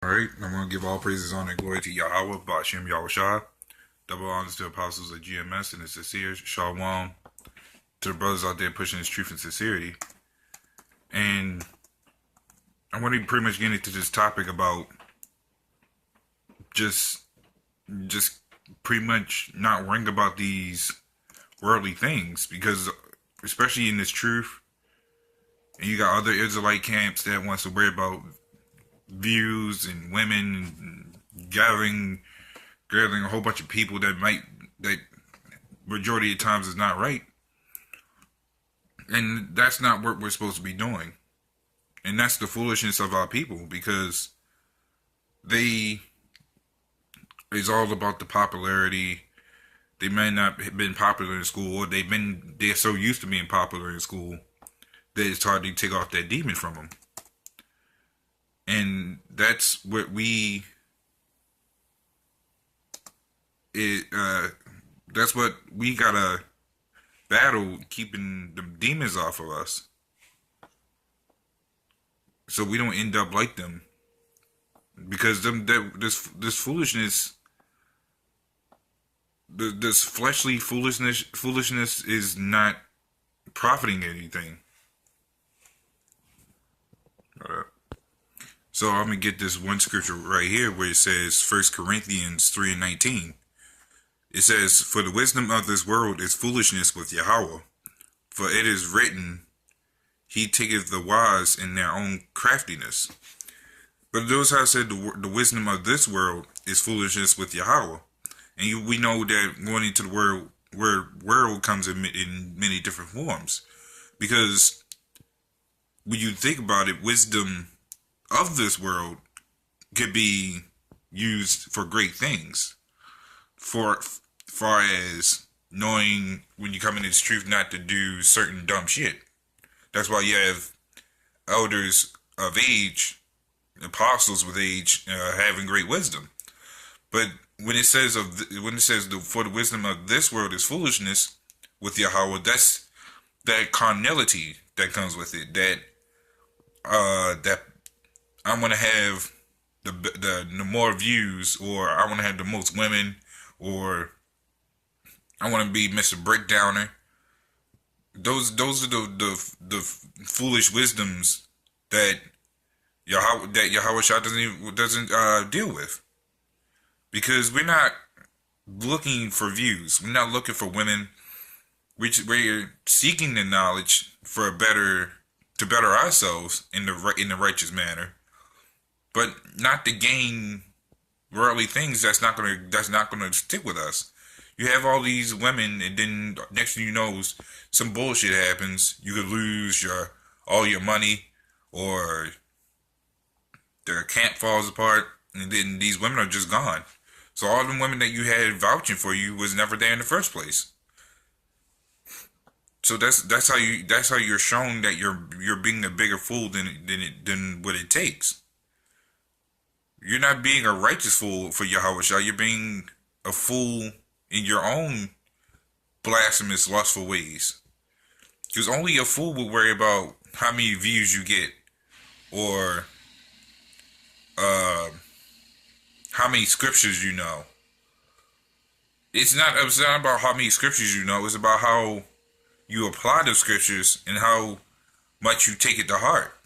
Alright, I'm going to give all praises, honor, and glory to Yahweh, Ba'ashem Yahushua. Double honors to apostles of GMS and the sincere. Shalom to the brothers out there pushing this truth and sincerity. And I want to pretty much get into this topic about just pretty much not worrying about these worldly things, because especially in this truth, and you got other Israelite camps that wants to worry about views and women and gathering a whole bunch of people that majority of times is not right. And that's not what we're supposed to be doing. And that's the foolishness of our people, because it's all about the popularity. They may not have been popular in school, or they're so used to being popular in school that it's hard to take off that demon from them. And that's what that's what we gotta battle, keeping the demons off of us, so we don't end up like them. Because this foolishness, this fleshly foolishness is not profiting anything. So I'm gonna get this one scripture right here where it says 1 Corinthians 3:19. It says, "For the wisdom of this world is foolishness with Yahweh. For it is written, He taketh the wise in their own craftiness." But those have said the wisdom of this world is foolishness with Yahweh. And we know that going into the world comes in many different forms. Because when you think about it, wisdom of this world could be used for great things. For far as knowing when you come into this truth not to do certain dumb shit. That's why you have elders of age, apostles with age, having great wisdom. But when it says for the wisdom of this world is foolishness with Yahweh, that's that carnality that comes with it. That I'm gonna have the more views, or I want to have the most women, or I want to be Mr. Breakdowner. Those are the foolish wisdoms that Yahweh Shah doesn't deal with, because we're not looking for views. We're not looking for women. We're seeking the knowledge to better ourselves in the righteous manner, but not to gain worldly things. That's not gonna stick with us. You have all these women, and then next thing you know, some bullshit happens. You could lose all your money, or the camp falls apart, and then these women are just gone. So all the women that you had vouching for you was never there in the first place. So that's how you're shown that you're being a bigger fool than what it takes. You're not being a righteous fool for Yahweh Shah. You're being a fool in your own blasphemous, lustful ways. Because only a fool will worry about how many views you get, or how many scriptures you know. It's not about how many scriptures you know. It's about how you apply the scriptures and how much you take it to heart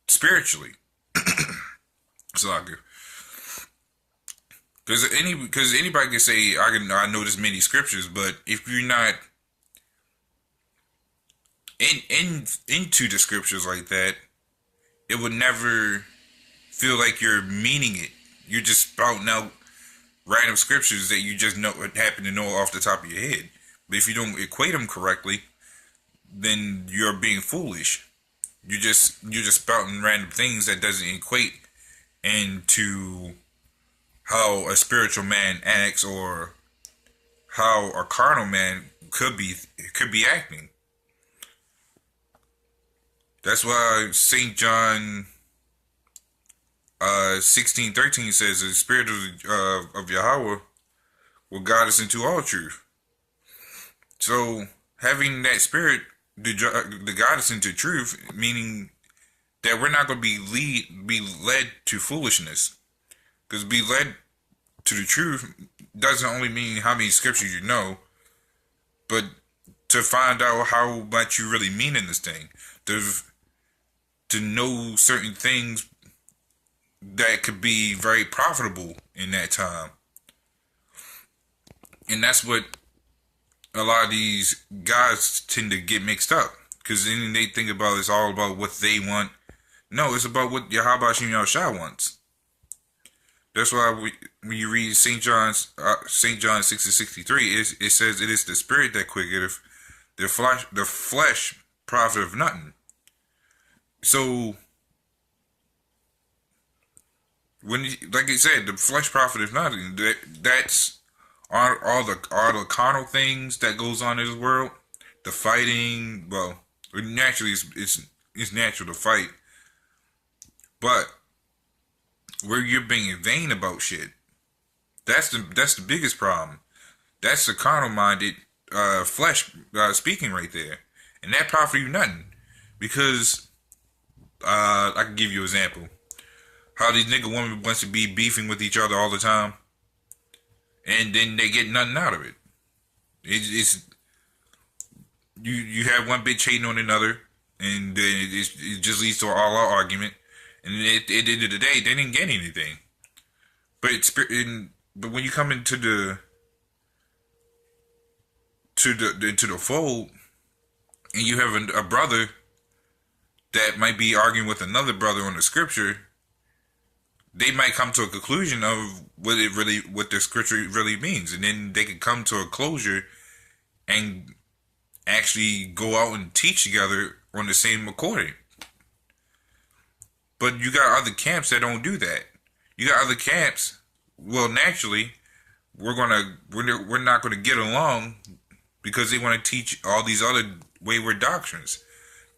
spiritually. It's all good. Because anybody can say I know this many scriptures, but if you're not into the scriptures like that, it would never feel like you're meaning it. You're just spouting out random scriptures that you just happen to know off the top of your head. But if you don't equate them correctly, then you're being foolish. You're just spouting random things that doesn't equate into how a spiritual man acts, or how a carnal man could be acting. That's why St. John 16:13 says the Spirit of Yahweh will guide us into all truth. So having that Spirit to guide us into truth, meaning that we're not going to be led to foolishness. Because be led to the truth doesn't only mean how many scriptures you know, but to find out how much you really mean in this thing. To know certain things that could be very profitable in that time. And that's what a lot of these guys tend to get mixed up. Because then they think about it's all about what they want. No, it's about what Yahweh Shem Yahushua wants. That's why when you read St. John 6:63, it says it is the spirit that quicketh, the flesh profiteth nothing. So when, like I said, the flesh profiteth nothing. That's all the carnal things that goes on in this world. The fighting, well, naturally it's natural to fight, but where you're being vain about shit, that's the biggest problem. That's the carnal minded flesh speaking right there, and that profit you nothing. Because I can give you an example. How these nigga women wants to be beefing with each other all the time, and then they get nothing out of it. It's you have one bitch hating on another, and then it just leads to an all-out argument. And at the end of the day, they didn't get anything. But when you come into the fold, and you have a brother that might be arguing with another brother on the scripture, they might come to a conclusion of what the scripture really means, and then they could come to a closure and actually go out and teach together on the same accord. But you got other camps that don't do that. You got other camps. Well, naturally, we're not gonna get along because they want to teach all these other wayward doctrines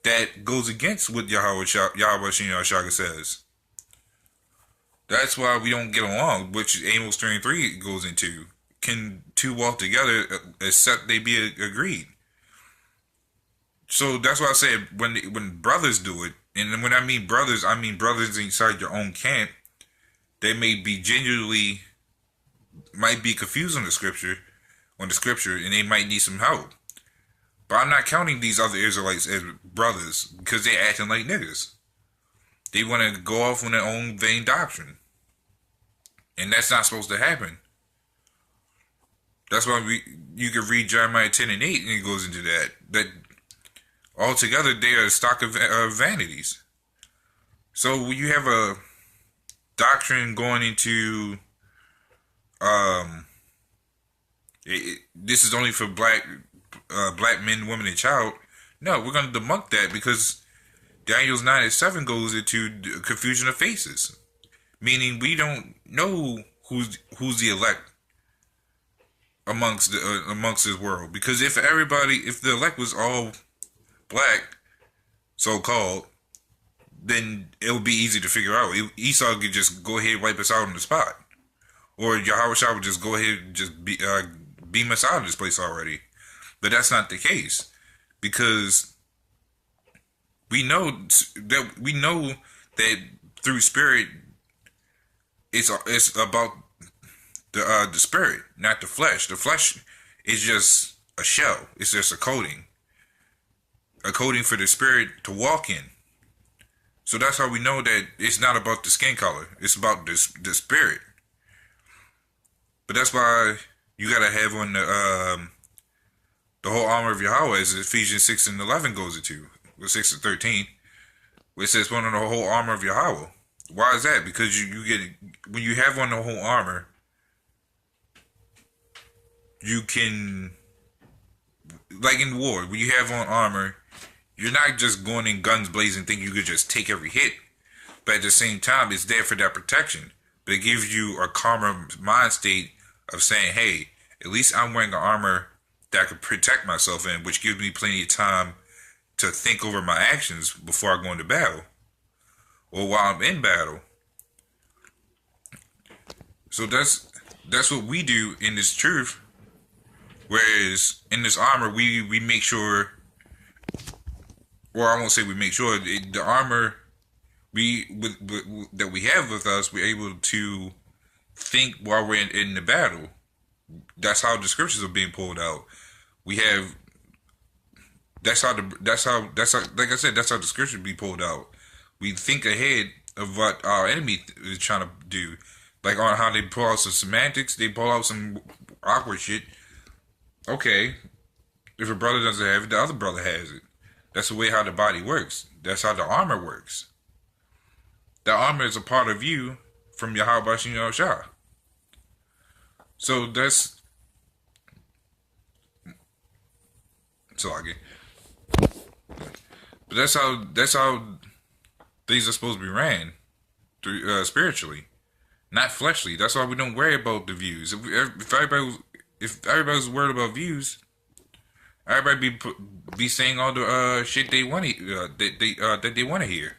that goes against what Yahweh Shem Yahushua says. That's why we don't get along, which Amos 3:3 goes into. Can two walk together except they be agreed? So that's why I say when brothers do it, and when I mean brothers inside your own camp, they may be genuinely, might be confused on the scripture, and they might need some help. But I'm not counting these other Israelites as brothers because they're acting like niggas. They want to go off on their own vain doctrine, and that's not supposed to happen. That's why you can read Jeremiah 10:8, and it goes into that altogether they are a stock of vanities. So when you have a doctrine going into this is only for black men, women, and child. No, we're going to debunk that because Daniel's 9:7 goes into confusion of faces, meaning we don't know who's the elect amongst this world. Because if the elect was all black, so called, then it would be easy to figure out. Esau could just go ahead and wipe us out on the spot, or Yahweh Shah would just go ahead and just beam us out of this place already. But that's not the case, because we know that through spirit, it's about the spirit, not the flesh. The flesh is just a shell. It's just a coating for the spirit to walk in. So that's how we know that it's not about the skin color. It's about the spirit. But that's why you gotta have on the whole armor of Yahweh, as Ephesians 6:11 goes into, or 6:13, where it says put on the whole armor of Yahweh. Why is that? Because you get, when you have on the whole armor, you can, like in war, when you have on armor, you're not just going in guns blazing thinking you could just take every hit. But at the same time, it's there for that protection. But it gives you a calmer mind state of saying, hey, at least I'm wearing an armor that I can protect myself in, which gives me plenty of time to think over my actions before I go into battle, or while I'm in battle. So that's what we do in this truth. Whereas in this armor, we make sure, or I won't say we make sure, the armor that we have with us, we're able to think while we're in the battle. That's how the scriptures are being pulled out. We have that's how like I said, that's how the scriptures be pulled out. We think ahead of what our enemy is trying to do. Like on how they pull out some semantics, they pull out some awkward shit. Okay, if a brother doesn't have it, the other brother has it. That's the way how the body works. That's how the armor works. The armor is a part of you from Yahweh Shem Shah. So that's so I get. But that's how things are supposed to be ran through spiritually, not fleshly. That's why we don't worry about the views. If everybody was worried about views, everybody be saying all the shit they want that they want to hear.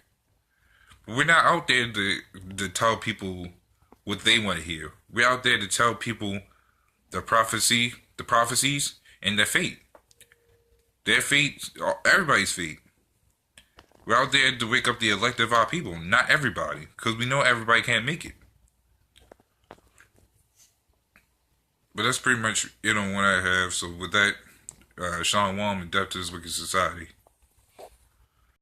But we're not out there to tell people what they want to hear. We're out there to tell people the prophecies, and their fate. Their fate, everybody's fate. We're out there to wake up the elect of our people, not everybody, because we know everybody can't make it. But that's pretty much it on what I have. So with that, Shalom and death to this wicked society.